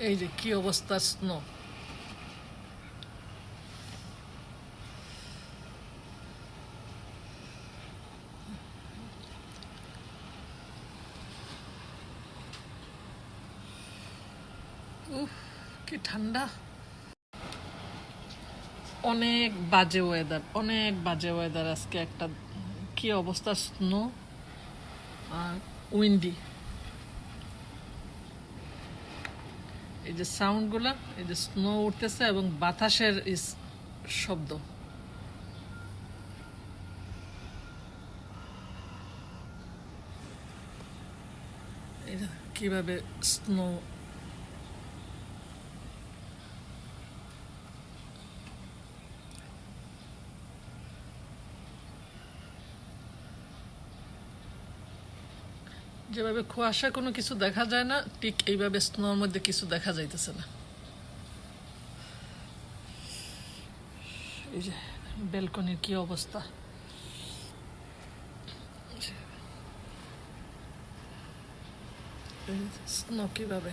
এই যে কি অবস্থা স্নো। উফ, কি ঠান্ডা। অনেক বাজে ওয়েদার, অনেক বাজে ওয়েদার আজকে। একটা কি অবস্থা, স্নো আর উইন্ডি। এই যে সাউন্ডগুলা, এই যে স্নো উঠতেছে এবং বাতাসের শব্দ। এই যে কিভাবে স্নো যেভাবে কুয়াশা কোনো কিছু দেখা যায় না, ঠিক এইভাবে স্নোর মধ্যে কিছু দেখা যাইতেছে না। এই যে ব্যালকনির কি অবস্থা, স্নো কিভাবে